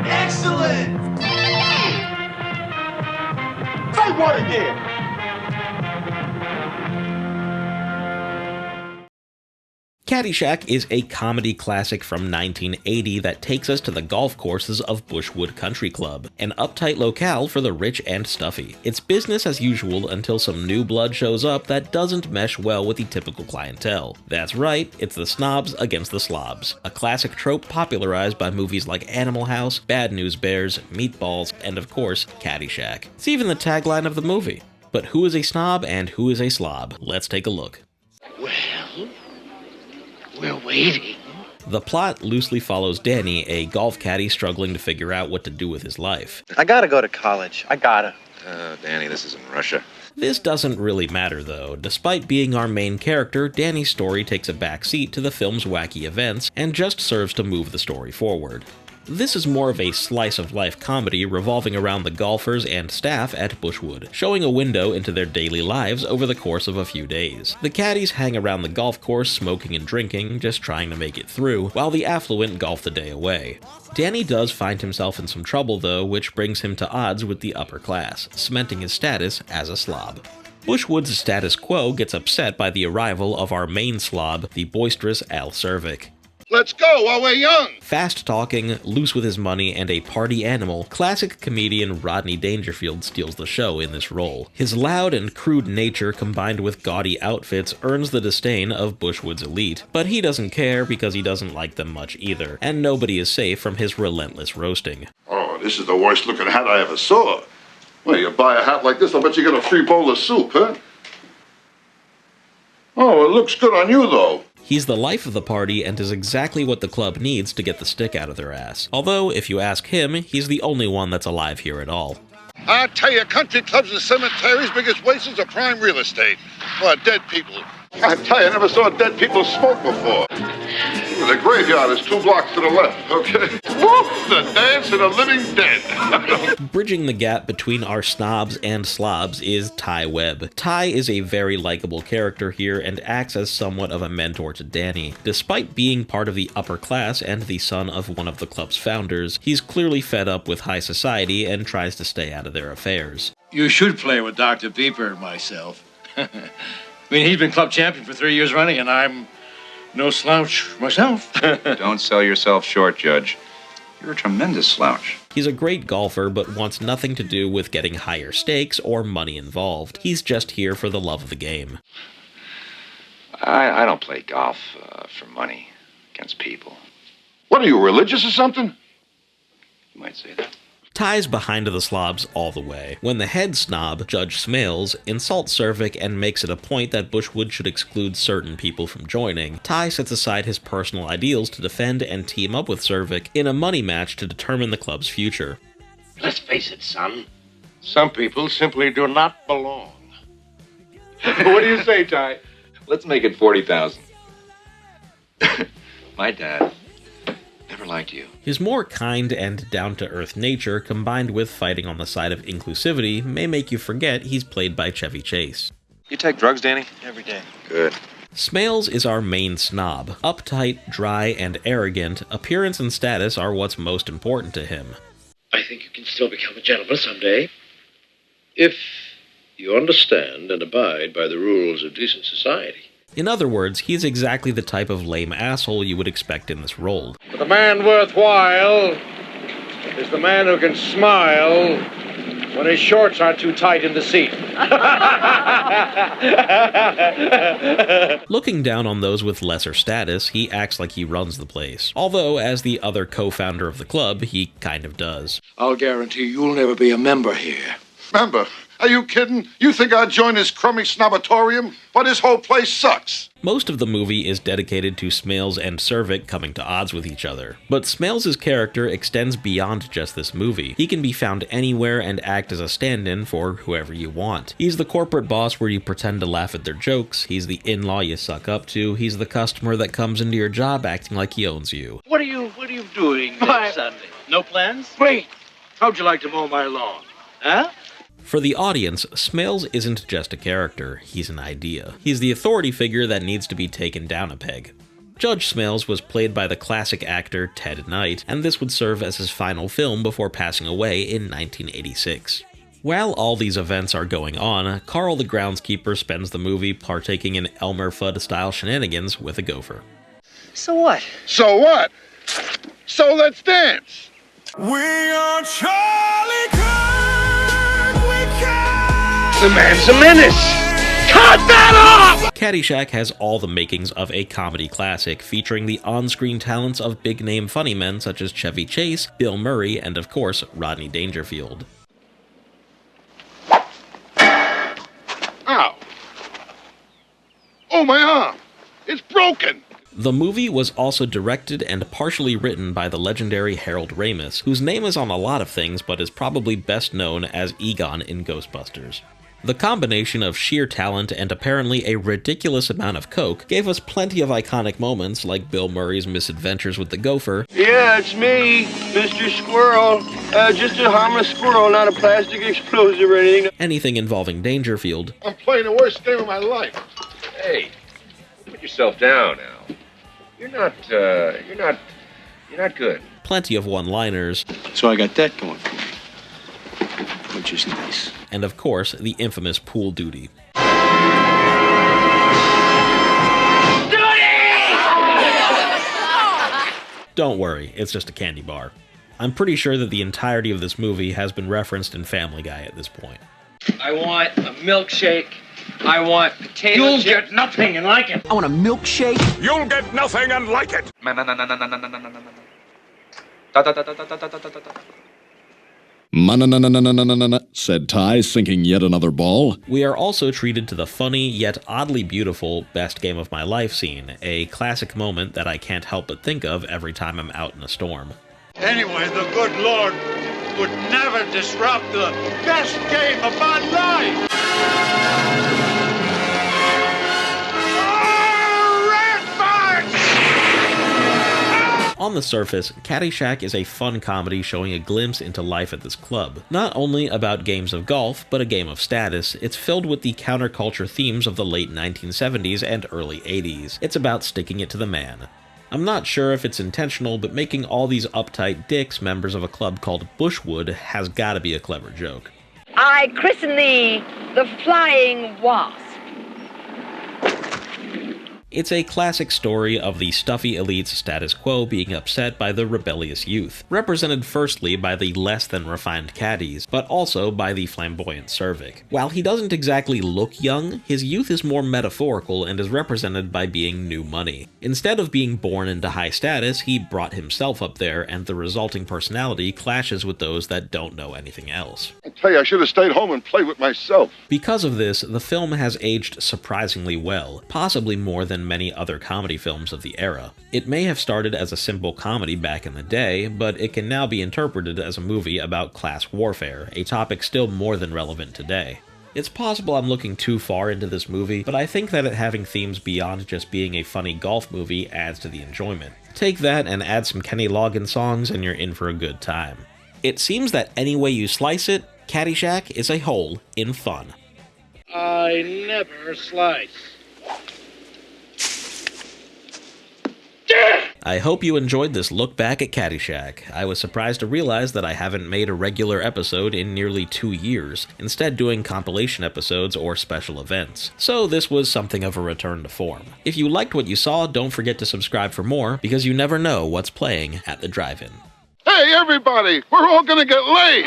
Excellent! Say what again? Caddyshack is a comedy classic from 1980 that takes us to the golf courses of Bushwood Country Club, an uptight locale for the rich and stuffy. It's business as usual until some new blood shows up that doesn't mesh well with the typical clientele. That's right, it's the snobs against the slobs, a classic trope popularized by movies like Animal House, Bad News Bears, Meatballs, and of course, Caddyshack. It's even the tagline of the movie. But who is a snob and who is a slob? Let's take a look. Well, we're waiting. The plot loosely follows Danny, a golf caddy struggling to figure out what to do with his life. I gotta go to college. I gotta. Danny, this isn't Russia. This doesn't really matter though. Despite being our main character, Danny's story takes a backseat to the film's wacky events and just serves to move the story forward. This is more of a slice-of-life comedy revolving around the golfers and staff at Bushwood, showing a window into their daily lives over the course of a few days. The caddies hang around the golf course smoking and drinking, just trying to make it through, while the affluent golf the day away. Danny does find himself in some trouble though, which brings him to odds with the upper class, cementing his status as a slob. Bushwood's status quo gets upset by the arrival of our main slob, the boisterous Al Cervic. Let's go while we're young! Fast-talking, loose with his money, and a party animal, classic comedian Rodney Dangerfield steals the show in this role. His loud and crude nature combined with gaudy outfits earns the disdain of Bushwood's elite, but he doesn't care because he doesn't like them much either, and nobody is safe from his relentless roasting. Oh, this is the worst looking hat I ever saw. Well, you buy a hat like this, I'll bet you get a free bowl of soup, huh? Oh, it looks good on you, though. He's the life of the party and is exactly what the club needs to get the stick out of their ass. Although, if you ask him, he's the only one that's alive here at all. I tell you, country clubs and cemeteries' biggest wastes are prime real estate. Well, dead people. I tell you, I never saw dead people smoke before. The graveyard is 2 blocks to the left, okay? Woo! The dance of the living dead. Bridging the gap between our snobs and slobs is Ty Webb. Ty is a very likable character here and acts as somewhat of a mentor to Danny. Despite being part of the upper class and the son of one of the club's founders, he's clearly fed up with high society and tries to stay out of their affairs. You should play with Dr. Pieper and myself. I mean, he's been club champion for 3 years running, and I'm no slouch myself. Don't sell yourself short, Judge. You're a tremendous slouch. He's a great golfer, but wants nothing to do with getting higher stakes or money involved. He's just here for the love of the game. I don't play golf for money against people. What are you, religious or something? You might say that. Ty's behind the slobs all the way. When the head snob, Judge Smales, insults Cervic and makes it a point that Bushwood should exclude certain people from joining, Ty sets aside his personal ideals to defend and team up with Cervic in a money match to determine the club's future. Let's face it, son. Some people simply do not belong. What do you say, Ty? Let's make it 40,000. My dad never liked you. His more kind and down-to-earth nature, combined with fighting on the side of inclusivity, may make you forget he's played by Chevy Chase. You take drugs, Danny? Every day. Good. Smales is our main snob. Uptight, dry, and arrogant, appearance and status are what's most important to him. I think you can still become a gentleman someday, if you understand and abide by the rules of decent society. In other words, he's exactly the type of lame asshole you would expect in this role. But the man worthwhile is the man who can smile when his shorts aren't too tight in the seat. Looking down on those with lesser status, he acts like he runs the place. Although, as the other co-founder of the club, he kind of does. I'll guarantee you'll never be a member here. Member? Are you kidding? You think I'd join this crummy snobatorium? But this whole place sucks. Most of the movie is dedicated to Smales and Cervic coming to odds with each other. But Smales' character extends beyond just this movie. He can be found anywhere and act as a stand-in for whoever you want. He's the corporate boss where you pretend to laugh at their jokes, he's the in-law you suck up to, he's the customer that comes into your job acting like he owns you. What are you doing next Sunday? No plans? Great. How'd you like to mow my lawn? Huh? For the audience, Smales isn't just a character, he's an idea. He's the authority figure that needs to be taken down a peg. Judge Smales was played by the classic actor Ted Knight, and this would serve as his final film before passing away in 1986. While all these events are going on, Carl the groundskeeper spends the movie partaking in Elmer Fudd-style shenanigans with a gopher. So what? So what? So let's dance. We are Charlie Kirk. We can. The man's a menace! Cut that off! Caddyshack has all the makings of a comedy classic, featuring the on-screen talents of big-name funny men such as Chevy Chase, Bill Murray, and of course, Rodney Dangerfield. Ow. Oh, my arm. It's broken. The movie was also directed and partially written by the legendary Harold Ramis, whose name is on a lot of things but is probably best known as Egon in Ghostbusters. The combination of sheer talent and apparently a ridiculous amount of coke gave us plenty of iconic moments like Bill Murray's misadventures with the gopher. Yeah, it's me, Mr. Squirrel. Just a harmless squirrel, not a plastic explosive or anything. Anything involving Dangerfield. I'm playing the worst game of my life. Hey, put yourself down now. You're not good. Plenty of one-liners. So I got that going for me, which is nice. And of course, the infamous pool duty. Don't worry, it's just a candy bar. I'm pretty sure that the entirety of this movie has been referenced in Family Guy at this point. I want a milkshake. I want potato You'll chips. get nothing and like it. I want a milkshake. You'll get nothing and like it. Said Ty, sinking yet another ball. We are also treated to the funny, yet oddly beautiful Best Game of My Life scene, a classic moment that I can't help but think of every time I'm out in a storm. Anyway, the good Lord would never disrupt the best game of my life. On the surface, Caddyshack is a fun comedy showing a glimpse into life at this club. Not only about games of golf, but a game of status, it's filled with the counterculture themes of the late 1970s and early 80s. It's about sticking it to the man. I'm not sure if it's intentional, but making all these uptight dicks members of a club called Bushwood has gotta be a clever joke. I christen thee the Flying Wasp. It's a classic story of the stuffy elite's status quo being upset by the rebellious youth, represented firstly by the less than refined caddies, but also by the flamboyant Cervic. While he doesn't exactly look young, his youth is more metaphorical and is represented by being new money. Instead of being born into high status, he brought himself up there, and the resulting personality clashes with those that don't know anything else. I tell you, I should have stayed home and played with myself. Because of this, the film has aged surprisingly well, possibly more than many other comedy films of the era. It may have started as a simple comedy back in the day, but it can now be interpreted as a movie about class warfare, a topic still more than relevant today. It's possible I'm looking too far into this movie, but I think that it having themes beyond just being a funny golf movie adds to the enjoyment. Take that and add some Kenny Loggins songs and you're in for a good time. It seems that any way you slice it, Caddyshack is a whole in fun. I never slice. I hope you enjoyed this look back at Caddyshack. I was surprised to realize that I haven't made a regular episode in nearly 2 years, instead doing compilation episodes or special events. So this was something of a return to form. If you liked what you saw, don't forget to subscribe for more, because you never know what's playing at the drive-in. Hey, everybody, we're all gonna get laid.